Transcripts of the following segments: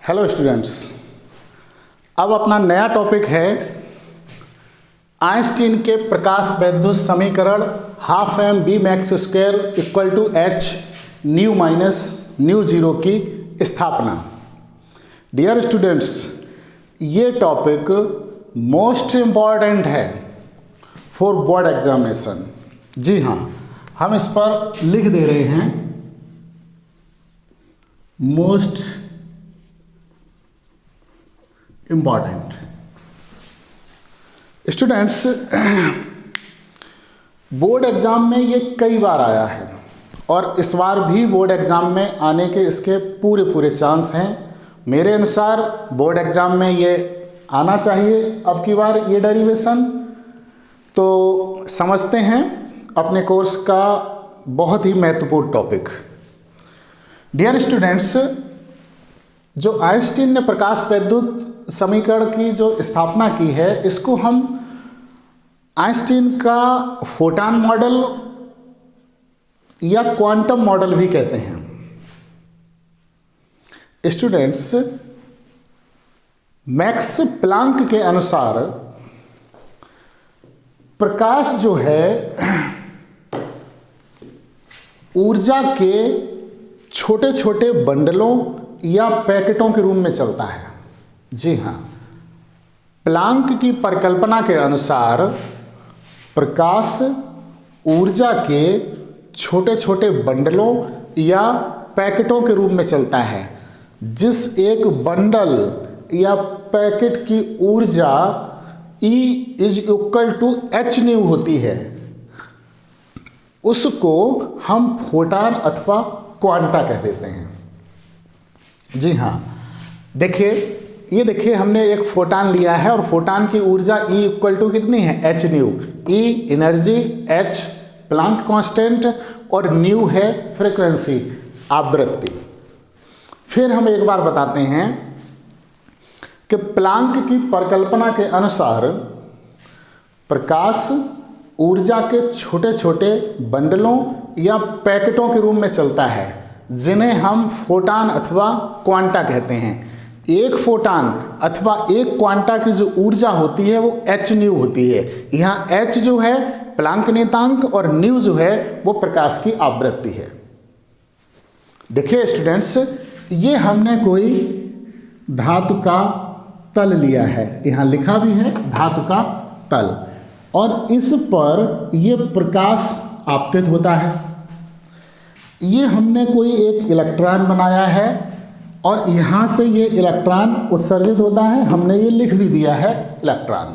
Hello students, अब अपना नया टॉपिक है आइंस्टीन के प्रकाश वैद्युत समीकरण half M B max square equal to H nu minus nu zero की स्थापना। डियर स्टूडेंट्स, ये टॉपिक मोस्ट इम्पॉर्टेंट है फॉर बोर्ड एग्जामिनेशन। जी हाँ, हम इस पर लिख दे रहे हैं most important. Students, board exam में ये कई बार आया है और इस बार भी बोर्ड एग्जाम में आने के इसके पूरे चांस हैं। मेरे अनुसार बोर्ड एग्जाम में ये आना चाहिए अब की बार ये डेरिवेशन। तो समझते हैं अपने कोर्स का बहुत ही महत्वपूर्ण टॉपिक। डियर स्टूडेंट्स, जो आइंस्टीन ने प्रकाश वैद्युत समीकरण की जो स्थापना की है, इसको हम आइंस्टीन का फोटॉन मॉडल या क्वांटम मॉडल भी कहते हैं। स्टूडेंट्स, मैक्स प्लांक के अनुसार प्रकाश जो है ऊर्जा के छोटे छोटे बंडलों या पैकेटों के रूप में चलता है। जी हाँ, प्लांक की परिकल्पना के अनुसार प्रकाश ऊर्जा के छोटे छोटे बंडलों या पैकेटों के रूप में चलता है। जिस एक बंडल या पैकेट की ऊर्जा E is equal to H nu होती है, उसको हम फोटॉन अथवा क्वांटा कह देते हैं। जी हाँ, देखिए, ये देखिए, हमने एक फोटॉन लिया है और फोटॉन की ऊर्जा E इक्वल टू कितनी है? H new. E energy, H Planck constant और न्यू है फ्रीक्वेंसी, आवृत्ति। फिर हम एक बार बताते हैं कि प्लांक की परिकल्पना के अनुसार प्रकाश ऊर्जा के छोटे छोटे बंडलों या पैकेटों के रूप में चलता है, जिन्हें हम फोटॉन अथवा क्वांटा कहते हैं। एक फोटॉन अथवा एक क्वांटा की जो ऊर्जा होती है वो एच न्यू होती है। यहाँ एच जो है प्लांक नियतांक और न्यू जो है वो प्रकाश की आवृत्ति है। देखिए स्टूडेंट्स, ये हमने कोई धातु का तल लिया है, यहाँ लिखा भी है धातु का तल, और इस पर ये प्रकाश आपतित होता है। ये हमने कोई एक इलेक्ट्रॉन बनाया है और यहाँ से ये इलेक्ट्रॉन उत्सर्जित होता है। हमने ये लिख भी दिया है इलेक्ट्रॉन।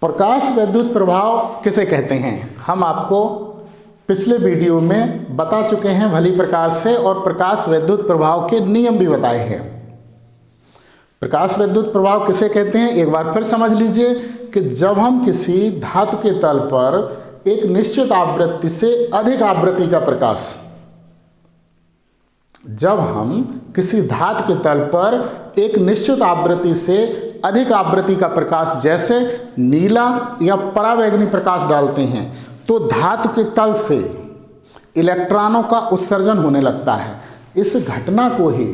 प्रकाश वैद्युत प्रभाव किसे कहते हैं हम आपको पिछले वीडियो में बता चुके हैं भली प्रकार से, और प्रकाश वैद्युत प्रभाव के नियम भी बताए हैं। प्रकाश वैद्युत प्रभाव किसे कहते हैं एक बार फिर समझ लीजिए कि जब हम किसी धातु के तल पर एक निश्चित आवृत्ति से अधिक आवृत्ति का प्रकाश, जब हम किसी धातु के तल पर एक निश्चित आवृत्ति से अधिक आवृत्ति का प्रकाश जैसे नीला या परावैंगनी प्रकाश डालते हैं, तो धातु के तल से इलेक्ट्रॉनों का उत्सर्जन होने लगता है। इस घटना को ही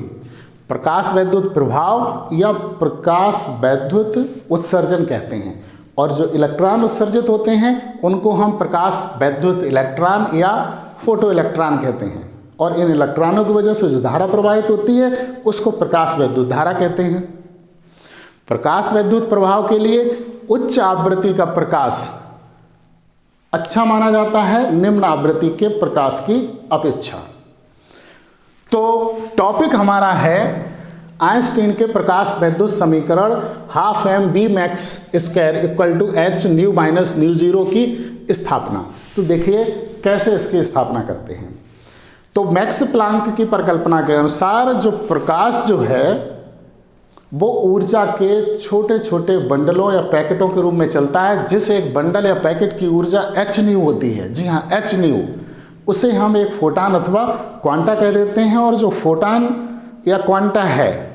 प्रकाश वैद्युत प्रभाव या प्रकाश वैद्युत उत्सर्जन कहते हैं। और जो इलेक्ट्रॉन उत्सर्जित होते हैं उनको हम प्रकाश वैद्युत इलेक्ट्रॉन या फोटो इलेक्ट्रॉन कहते हैं। और इन इलेक्ट्रॉनों की वजह से जो धारा प्रवाहित होती है उसको प्रकाश वैद्युत धारा कहते हैं। प्रकाश वैद्युत प्रभाव के लिए उच्च आवृत्ति का प्रकाश अच्छा माना जाता है निम्न आवृत्ति के प्रकाश की अपेक्षा। तो टॉपिक हमारा है आइंस्टीन के प्रकाश वैद्युत समीकरण half M B max square equal to H nu minus nu zero की स्थापना। तो देखिए कैसे इसकी स्थापना करते हैं। तो मैक्स प्लांक की परिकल्पना के अनुसार जो प्रकाश जो है वो ऊर्जा के छोटे छोटे बंडलों या पैकेटों के रूप में चलता है। जिस एक बंडल या पैकेट की ऊर्जा एच न्यू होती है, जी हाँ एच न्यू, उसे हम एक फोटॉन अथवा क्वांटा कह देते हैं। और जो फोटॉन या क्वांटा है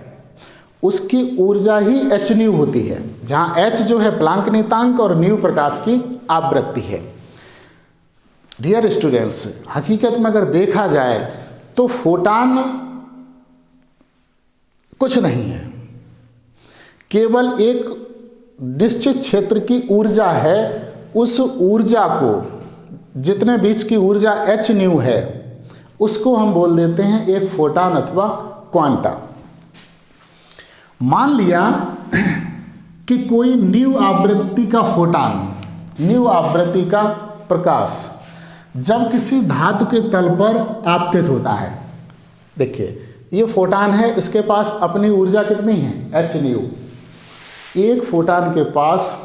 उसकी ऊर्जा ही एच न्यू होती है, जहाँ एच जो है प्लांक नियतांक और न्यू प्रकाश की आवृत्ति है। डियर स्टूडेंट्स, हकीकत में अगर देखा जाए तो फोटॉन कुछ नहीं है, केवल एक निश्चित क्षेत्र की ऊर्जा है। उस ऊर्जा को, जितने बीच की ऊर्जा h न्यू है, उसको हम बोल देते हैं एक फोटान अथवा क्वांटा। मान लिया कि कोई न्यू आवृत्ति का फोटान, न्यू आवृत्ति का प्रकाश जब किसी धातु के तल पर आपतित होता है, देखिए ये फोटान है, इसके पास अपनी ऊर्जा कितनी है, h न्यू। एक फोटान के पास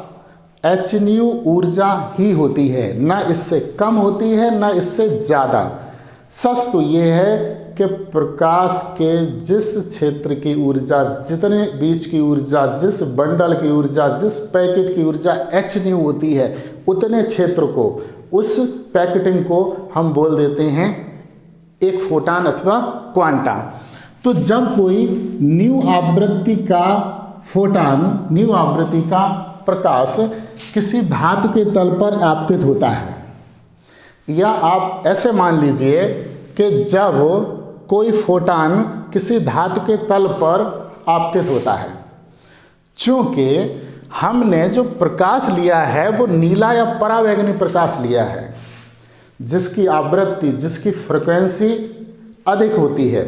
h न्यू ऊर्जा ही होती है, ना इससे कम होती है ना इससे ज़्यादा। सच तो ये है कि प्रकाश के जिस क्षेत्र की ऊर्जा, जितने बीच की ऊर्जा, जिस बंडल की ऊर्जा, जिस पैकेट की ऊर्जा h न्यू होती है, उतने क्षेत्र को, उस पैकेटिंग को हम बोल देते हैं एक फोटान अथवा क्वांटा। तो जब कोई न्यू आवृत्ति का फोटान, न्यू आवृत्ति का प्रकाश किसी धातु के तल पर आपतित होता है, या आप ऐसे मान लीजिए कि जब कोई फोटान किसी धातु के तल पर आपतित होता है, चूँकि हमने जो प्रकाश लिया है वो नीला या परावैंगनी प्रकाश लिया है, जिसकी आवृत्ति, जिसकी फ्रिक्वेंसी अधिक होती है,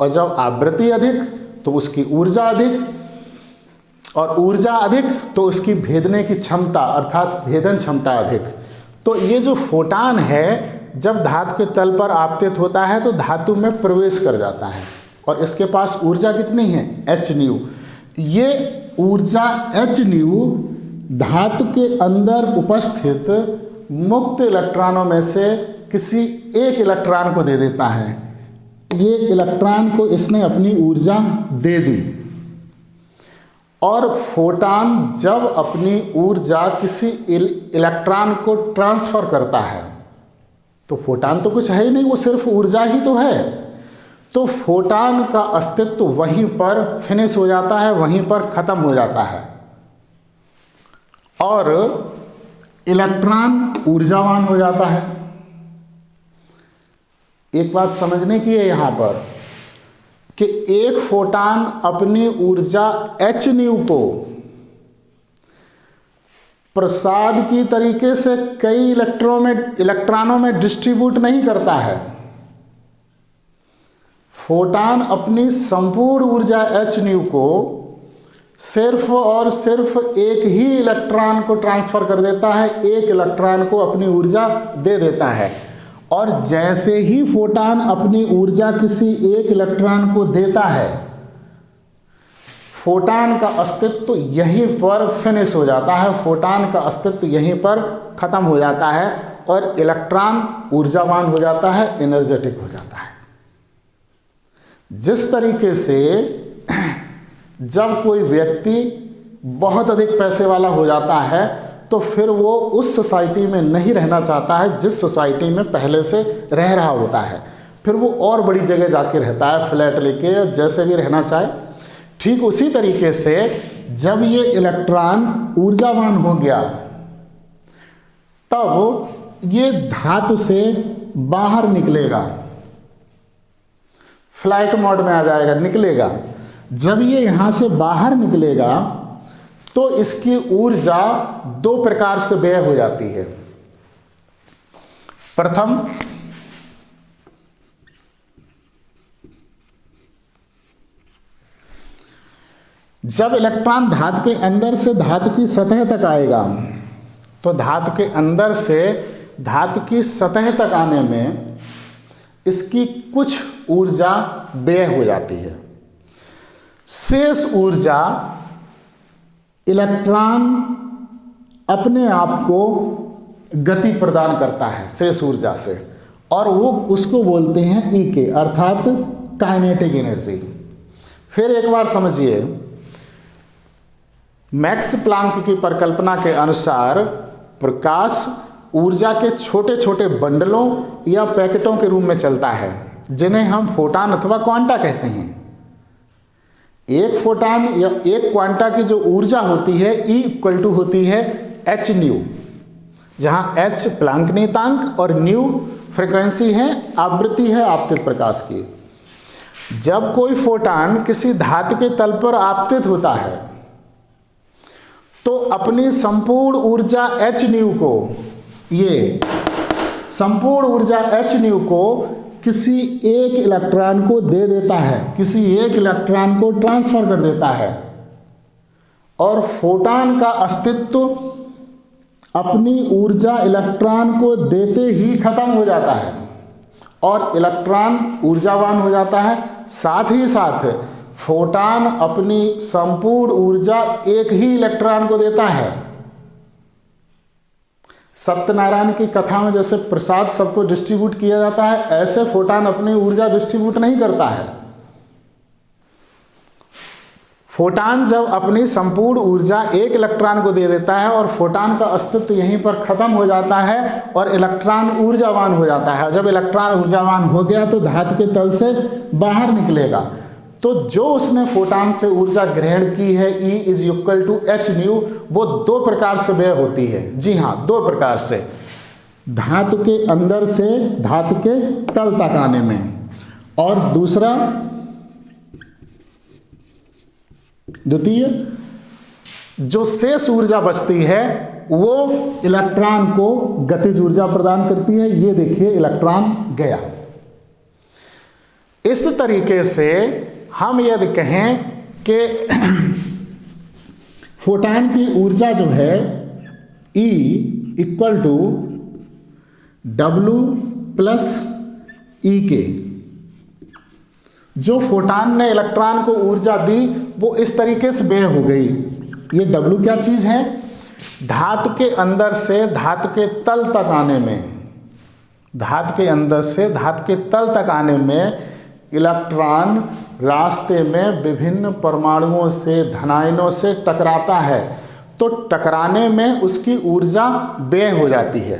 और जब आवृत्ति अधिक तो उसकी ऊर्जा अधिक, और ऊर्जा अधिक तो उसकी भेदने की क्षमता अर्थात भेदन क्षमता अधिक। तो ये जो फोटान है जब धातु के तल पर आपतित होता है तो धातु में प्रवेश कर जाता है, और इसके पास ऊर्जा कितनी है, h न्यू। ये ऊर्जा h न्यू धातु के अंदर उपस्थित मुक्त इलेक्ट्रॉनों में से किसी एक इलेक्ट्रॉन को दे देता है। ये इलेक्ट्रॉन को इसने अपनी ऊर्जा दे दी, और फोटान जब अपनी ऊर्जा किसी इलेक्ट्रॉन को ट्रांसफ़र करता है, तो फोटान तो कुछ है ही नहीं, वो सिर्फ ऊर्जा ही तो है। तो फोटान का अस्तित्व वहीं पर फिनिश हो जाता है, वहीं पर ख़त्म हो जाता है, और इलेक्ट्रॉन ऊर्जावान हो जाता है। एक बात समझने की है यहाँ पर कि एक फोटान अपनी ऊर्जा h न्यू को प्रसाद की तरीके से कई इलेक्ट्रॉनों में डिस्ट्रीब्यूट नहीं करता है। फोटान अपनी संपूर्ण ऊर्जा h न्यू को सिर्फ और सिर्फ एक ही इलेक्ट्रॉन को ट्रांसफ़र कर देता है, एक इलेक्ट्रॉन को अपनी ऊर्जा दे देता है। और जैसे ही फोटान अपनी ऊर्जा किसी एक इलेक्ट्रॉन को देता है, फोटान का अस्तित्व यहीं पर फिनिश हो जाता है, फोटान का अस्तित्व यहीं पर ख़त्म हो जाता है, और इलेक्ट्रॉन ऊर्जावान हो जाता है, एनर्जेटिक हो जाता है। जिस तरीके से जब कोई व्यक्ति बहुत अधिक पैसे वाला हो जाता है तो फिर वो उस सोसाइटी में नहीं रहना चाहता है जिस सोसाइटी में पहले से रह रहा होता है, फिर वो और बड़ी जगह जाके रहता है, फ्लैट लेके, जैसे भी रहना चाहे। ठीक उसी तरीके से जब ये इलेक्ट्रॉन ऊर्जावान हो गया, तब ये धातु से बाहर निकलेगा, फ्लाइट मोड में आ जाएगा, निकलेगा। जब ये यहाँ से बाहर निकलेगा तो इसकी ऊर्जा दो प्रकार से व्यय हो जाती है। प्रथम, जब इलेक्ट्रॉन धातु के अंदर से धातु की सतह तक आएगा, तो धातु के अंदर से धातु की सतह तक आने में इसकी कुछ ऊर्जा व्यय हो जाती है। शेष ऊर्जा इलेक्ट्रॉन अपने आप को गति प्रदान करता है शेष ऊर्जा से, और वो उसको बोलते हैं E के, अर्थात काइनेटिक एनर्जी। फिर एक बार समझिए, मैक्स प्लांक की परिकल्पना के अनुसार प्रकाश ऊर्जा के छोटे छोटे बंडलों या पैकेटों के रूप में चलता है, जिन्हें हम फोटान अथवा क्वांटा कहते हैं। एक फोटान या एक क्वांटा की जो ऊर्जा होती है E इक्वल टू होती है h न्यू, जहाँ h प्लांक नियतांक और न्यू फ्रिक्वेंसी है, आवृत्ति है आपतित प्रकाश की। जब कोई फोटान किसी धातु के तल पर आपतित होता है तो अपनी संपूर्ण ऊर्जा h न्यू को, ये संपूर्ण ऊर्जा h न्यू को किसी एक इलेक्ट्रॉन को दे देता है, किसी एक इलेक्ट्रॉन को ट्रांसफर कर देता है, और फोटान का अस्तित्व अपनी ऊर्जा इलेक्ट्रॉन को देते ही खत्म हो जाता है और इलेक्ट्रॉन ऊर्जावान हो जाता है। साथ ही साथ फोटान अपनी संपूर्ण ऊर्जा एक ही इलेक्ट्रॉन को देता है। सत्यनारायण की कथा में जैसे प्रसाद सबको डिस्ट्रीब्यूट किया जाता है, ऐसे फोटान अपनी ऊर्जा डिस्ट्रीब्यूट नहीं करता है। फोटान जब अपनी संपूर्ण ऊर्जा एक इलेक्ट्रॉन को दे देता है और फोटान का अस्तित्व यहीं पर खत्म हो जाता है और इलेक्ट्रॉन ऊर्जावान हो जाता है। जब इलेक्ट्रॉन ऊर्जावान हो गया तो धातु के तल से बाहर निकलेगा। तो जो उसने फोटान से ऊर्जा ग्रहण की है E is equal to H nu, वो दो प्रकार से व्यय होती है। जी हाँ, दो प्रकार से, धातु के अंदर से धातु के तल तक आने में, और दूसरा द्वितीय जो शेष ऊर्जा बचती है वो इलेक्ट्रॉन को गतिज ऊर्जा प्रदान करती है। ये देखिए इलेक्ट्रॉन गया। इस तरीके से हम यदि कहें कि फोटान की ऊर्जा जो है E equal to W plus E के, जो फोटान ने इलेक्ट्रॉन को ऊर्जा दी वो इस तरीके से व्यय हो गई। ये W क्या चीज़ है? धातु के अंदर से धातु के तल तक आने में, धातु के अंदर से धातु के तल तक आने में इलेक्ट्रॉन रास्ते में विभिन्न परमाणुओं से, धनायनों से टकराता है, तो टकराने में उसकी ऊर्जा व्यय हो जाती है।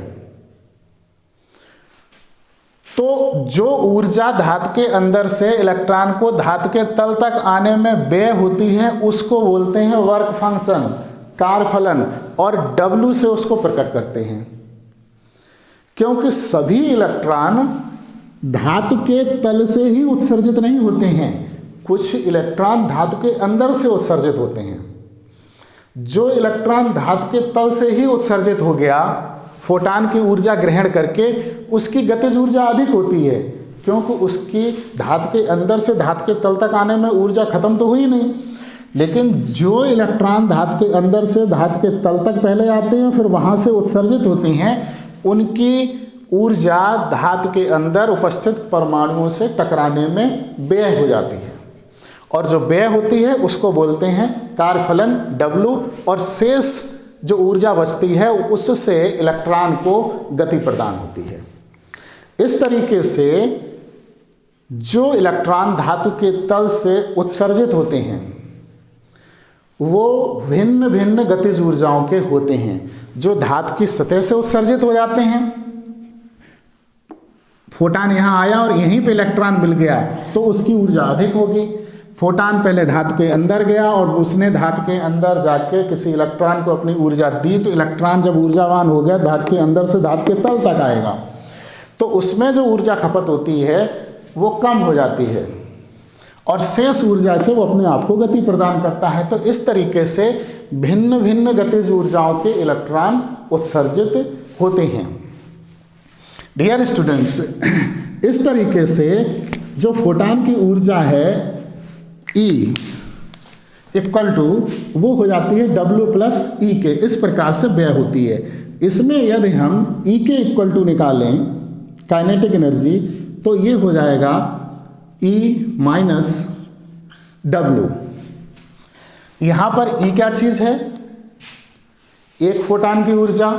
तो जो ऊर्जा धातु के अंदर से इलेक्ट्रॉन को धातु के तल तक आने में व्यय होती है उसको बोलते हैं वर्क फंक्शन, कार्यफलन, और W से उसको प्रकट करते हैं। क्योंकि सभी इलेक्ट्रॉन धातु के तल से ही उत्सर्जित नहीं होते हैं, कुछ इलेक्ट्रॉन धातु के अंदर से उत्सर्जित होते हैं। जो इलेक्ट्रॉन धातु के तल से ही उत्सर्जित हो गया फोटान की ऊर्जा ग्रहण करके, उसकी गतिज ऊर्जा अधिक होती है, क्योंकि उसकी धातु के अंदर से धातु के तल तक आने में ऊर्जा खत्म तो हुई नहीं। लेकिन जो इलेक्ट्रॉन धातु के अंदर से धातु के तल तक पहले आते हैं फिर वहाँ से उत्सर्जित होते हैं, उनकी ऊर्जा धातु के अंदर उपस्थित परमाणुओं से टकराने में व्यय हो जाती है, और जो व्यय होती है उसको बोलते हैं कार्यफलन W, और शेष जो ऊर्जा बचती है उससे इलेक्ट्रॉन को गति प्रदान होती है। इस तरीके से जो इलेक्ट्रॉन धातु के तल से उत्सर्जित होते हैं वो भिन्न भिन्न गतिज ऊर्जाओं के होते हैं। जो धातु की सतह से उत्सर्जित हो जाते हैं, फोटान यहाँ आया और यहीं पे इलेक्ट्रॉन मिल गया तो उसकी ऊर्जा अधिक होगी। फोटान पहले धातु के अंदर गया और उसने धातु के अंदर जाके किसी इलेक्ट्रॉन को अपनी ऊर्जा दी, तो इलेक्ट्रॉन जब ऊर्जावान हो गया धातु के अंदर से धातु के तल तक आएगा, तो उसमें जो ऊर्जा खपत होती है वो कम हो जाती है और शेष ऊर्जा से वो अपने आप को गति प्रदान करता है। तो इस तरीके से भिन्न भिन्न गतिज ऊर्जाओं के इलेक्ट्रॉन उत्सर्जित होते हैं। डियर स्टूडेंट्स, इस तरीके से जो फोटान की ऊर्जा है E इक्वल टू वो हो जाती है W प्लस E के, इस प्रकार से व्यय होती है। इसमें यदि हम E के इक्वल टू निकालें काइनेटिक एनर्जी तो ये हो जाएगा E माइनस W। यहाँ पर E क्या चीज़ है? एक फोटान की ऊर्जा।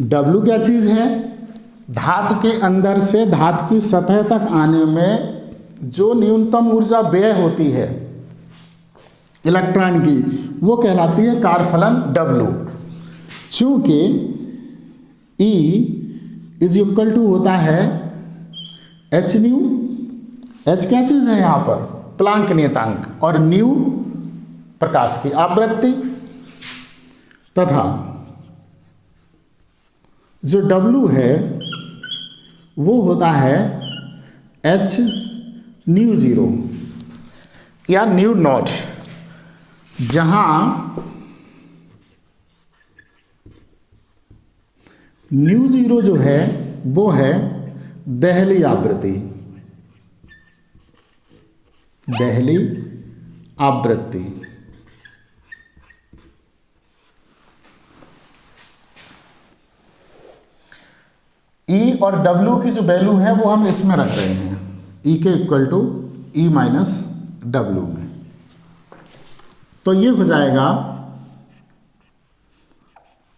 W क्या चीज़ है? धातु के अंदर से धातु की सतह तक आने में जो न्यूनतम ऊर्जा व्यय होती है इलेक्ट्रॉन की वो कहलाती है कार्यफलन W। चूँकि E इज इक्वल टू होता है एच न्यू। एच क्या चीज़ है यहाँ पर? प्लांक नियतांक, और न्यू प्रकाश की आवृत्ति, तथा जो W है वो होता है H न्यू ज़ीरो या न्यू नॉट, जहां न्यू ज़ीरो जो है वो है देहली आवृत्ति, देहली आवृत्ति। ई और डब्ल्यू की जो वैल्यू है वो हम इसमें रख रहे हैं, E K equal to E minus W में। तो ये हो जाएगा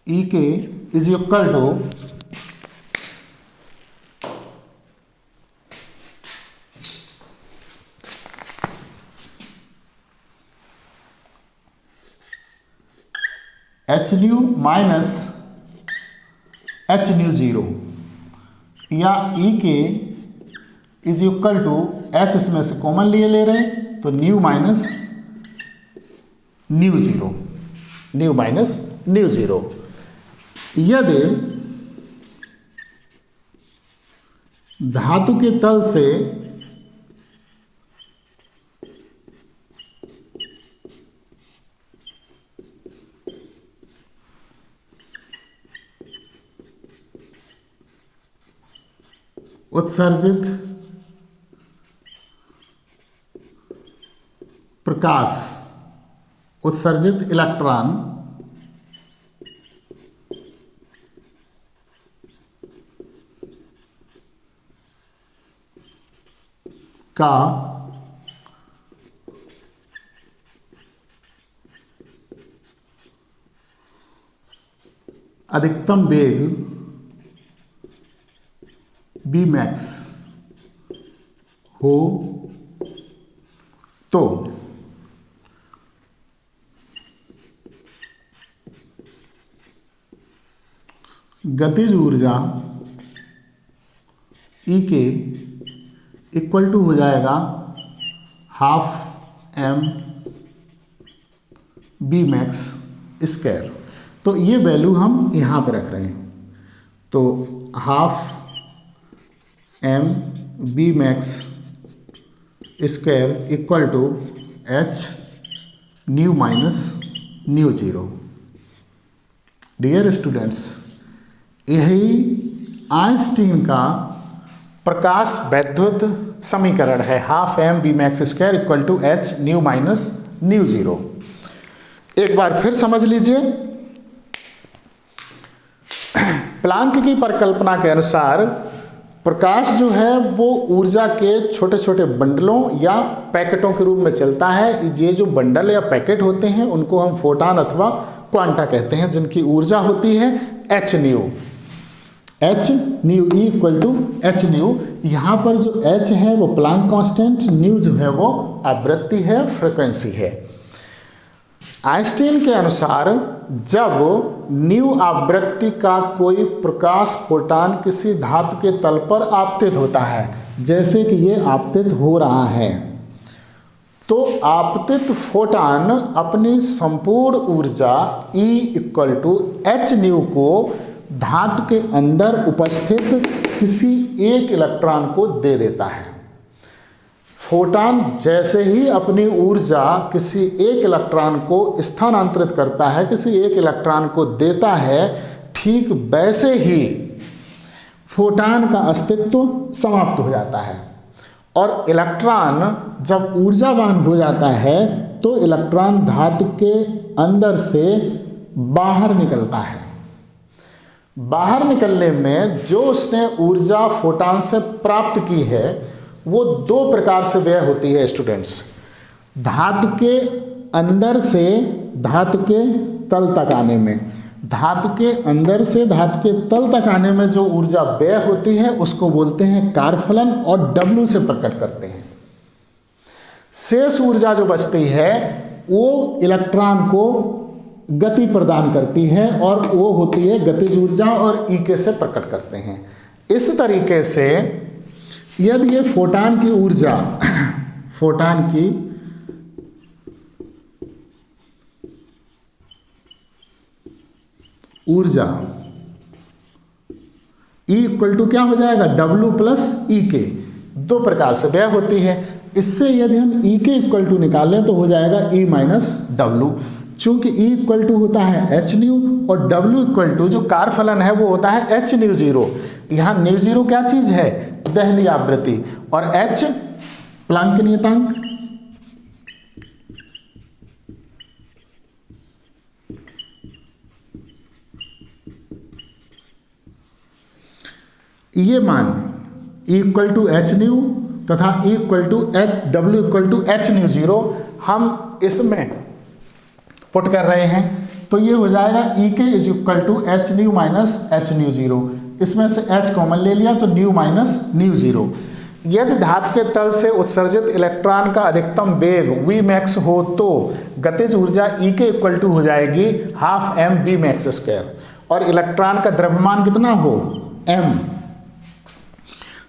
E K is equal to H nu minus H nu zero, या E K is equal to H इसमें से कॉमन लिए ले रहे हैं तो new minus nu zero, new minus nu zero. यदि धातु के तल से उत्सर्जित प्रकाश, उत्सर्जित इलेक्ट्रॉन का अधिकतम वेग बी मैक्स हो तो गतिज ऊर्जा ई के इक्वल टू हो जाएगा half M B max square. तो ये वैल्यू हम यहाँ पे रख रहे हैं, तो half M B max square equal to H nu minus nu zero. Dear students, यही आइंस्टीन का प्रकाश वैद्युत समीकरण है, half M B max square equal to H nu minus nu zero. एक बार फिर समझ लीजिए, प्लांक की परिकल्पना के अनुसार प्रकाश जो है वो ऊर्जा के छोटे छोटे बंडलों या पैकेटों के रूप में चलता है। ये जो बंडल या पैकेट होते हैं उनको हम फोटान अथवा क्वांटा कहते हैं, जिनकी ऊर्जा होती है H nu, H nu E equal to H nu. यहाँ पर जो एच है वो प्लांक कांस्टेंट, न्यू जो है वो आवृत्ति है, फ्रीक्वेंसी है। आइंस्टीन के अनुसार जब न्यू आवृत्ति का कोई प्रकाश फोटान किसी धातु के तल पर आपतित होता है, जैसे कि ये आपतित हो रहा है, तो आपतित फोटान अपनी संपूर्ण ऊर्जा E equal to H nu को धातु के अंदर उपस्थित किसी एक इलेक्ट्रॉन को दे देता है। फोटान जैसे ही अपनी ऊर्जा किसी एक इलेक्ट्रॉन को स्थानांतरित करता है, किसी एक इलेक्ट्रॉन को देता है, ठीक वैसे ही फोटान का अस्तित्व समाप्त हो जाता है। और इलेक्ट्रॉन जब ऊर्जावान हो जाता है तो इलेक्ट्रॉन धातु के अंदर से बाहर निकलता है। बाहर निकलने में जो उसने ऊर्जा फोटान से प्राप्त की है वो दो प्रकार से व्यय होती है स्टूडेंट्स। धातु के अंदर से धातु के तल तक आने में, धातु के अंदर से धातु के तल तक आने में जो ऊर्जा व्यय होती है उसको बोलते हैं कार्यफलन और W से प्रकट करते हैं। शेष ऊर्जा जो बचती है वो इलेक्ट्रॉन को गति प्रदान करती है और वो होती है गतिज ऊर्जा और E से प्रकट करते हैं। इस तरीके से यदि ये फोटान की ऊर्जा, फोटान की ऊर्जा E इक्वल टू क्या हो जाएगा W प्लस E के, दो प्रकार से व्यय होती है। इससे यदि हम E के इक्वल टू निकालें तो हो जाएगा E माइनस डब्ल्यू। चूंकि E इक्वल टू होता है एच न्यू और W इक्वल टू जो कारफलन है वो होता है एच न्यू जीरो। यहाँ न्यू जीरो क्या चीज है? दहली आवृत्ति, और H प्लांक नियतांक। ये मान E equal to H nu तथा E equal to H W equal to H nu zero हम इसमें पुट कर रहे हैं, तो ये हो जाएगा E K is equal to H nu minus H nu zero. इसमें से H कॉमन ले लिया तो न्यू माइनस न्यू जीरो। यदि धातु के तल से उत्सर्जित इलेक्ट्रॉन का अधिकतम वेग V मैक्स हो तो गतिज ऊर्जा E के इक्वल टू हो जाएगी half m B max square, और इलेक्ट्रॉन का द्रव्यमान कितना हो m,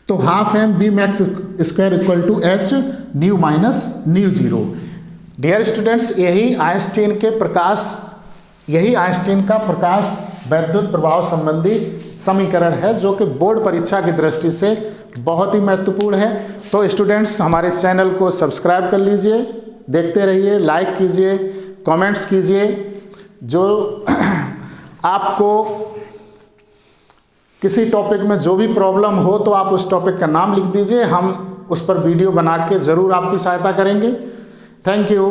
तो half m B max square equal to h nu minus nu zero. Dear students, यही आइंस्टीन का प्रकाश वैद्युत प्रभाव संबंधी समीकरण है जो कि बोर्ड परीक्षा की दृष्टि से बहुत ही महत्वपूर्ण है। तो स्टूडेंट्स, हमारे चैनल को सब्सक्राइब कर लीजिए, देखते रहिए, लाइक कीजिए, कमेंट्स कीजिए। जो आपको किसी टॉपिक में जो भी प्रॉब्लम हो तो आप उस टॉपिक का नाम लिख दीजिए, हम उस पर वीडियो बना के ज़रूर आपकी सहायता करेंगे। Thank you.